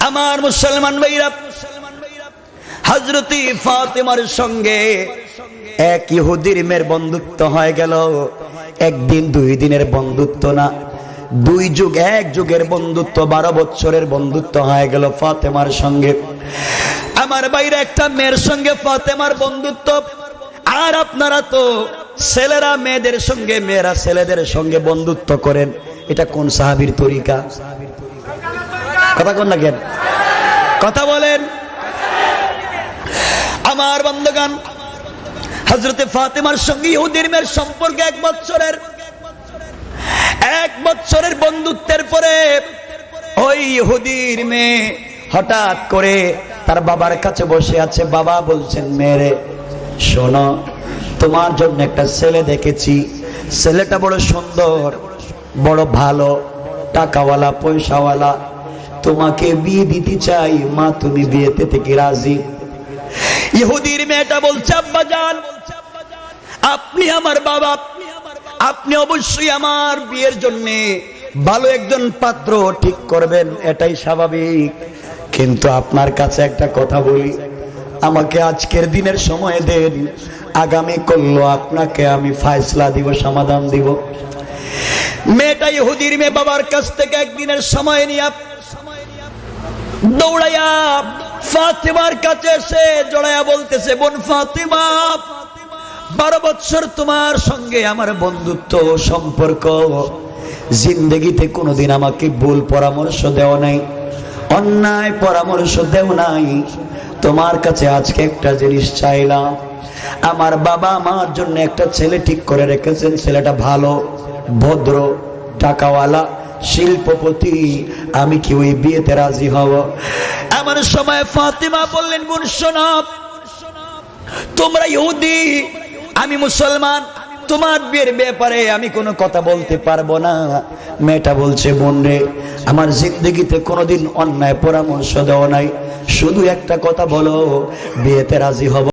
আমার মুসলমান ভাইরা, হযরত ফাতেমার সঙ্গে এক ইহুদির মেয়ের বন্ধুত্ব হয়ে গেল। একদিন দুই দিনের বন্ধুত্ব না, দুই যুগ এক যুগের বন্ধুত্ব, 12 বছরের বন্ধুত্ব হয়ে গেল ফাতেমার সঙ্গে। আমার বাইরে একটা মেয়ের সঙ্গে ফাতেমার বন্ধুত্ব। আর আপনারা তো ছেলেরা মেয়েদের সঙ্গে, মেয়েরা ছেলেদের সঙ্গে বন্ধুত্ব করেন। এটা কোন সাহাবীর তরিকা? কথা কোন না কেন? কথা বলেন। আমার বন্ধুগণ, হযরত ফাতেমার সঙ্গে ইহুদির মেয়ের সম্পর্ক 1 বছরের বন্ধুত্বের পরে ওই ইহুদির মেয়ে হঠাৎ করে তার বাবার কাছে বসে আছে। বাবা বলছেন, মেয়ে শোনো, তোমার জন্য একটা ছেলে দেখেছি। ছেলেটা বড় সুন্দর, বড় ভালো, টাকাওয়ালা, পয়সাওয়ালা। তোমাকে বিয়ে দিতে চাই, মা তুমি বিয়েতে থেকে রাজি? ইহুদির মেয়েটা বলছে, আব্বাজান, আপনি আমার বাবা, আপনি অবশ্যই আমার বিয়ের জন্য ভালো একজন পাত্র ঠিক করবেন, এটাই স্বাভাবিক। কিন্তু আপনার কাছে একটা কথা বলি, আমাকে আজকের দিনের সময় দেন, আগামী করলো আপনাকে আমি ফায়সালা দিব, সমাধান দিব। মেয়েটা ইহুদির মেয়ে বাবার কাছ থেকে একদিনের সময় নিয়ে দৌড়াইয়া ফাতেমার কাছে এসে জড়াইয়া বলতেছে, বোন ফাতেমা, 12 বছর তোমার সঙ্গে আমার বন্ধুত্ব সম্পর্ক, জিন্দেগিতে কোনোদিন আমাকে ভুল পরামর্শ দেও নাই, অন্যায় পরামর্শ দেও নাই। তোমার কাছে আজকে একটা জিনিস চাইলাম। আমার বাবা আমার জন্য একটা ছেলে ঠিক করে রেখেছেন। ছেলেটা ভালো, ভদ্র, টাকাওয়ালা, শিল্পপতি। আমি কি ওই বিয়েতে রাজি হব? এমন সময় ফাতেমা বললেন, বোন শোনো, তোমরা ইহুদি, আমি মুসলমান, তোমার বিয়ের ব্যাপারে আমি কোনো কথা বলতে পারবো না। মেয়েটা বলছে, বোন রে, আমার জিন্দগিতে কোনোদিন অন্যায় পরামর্শ দেওয়া নাই, শুধু একটা কথা বলো, বিয়েতে রাজি হব?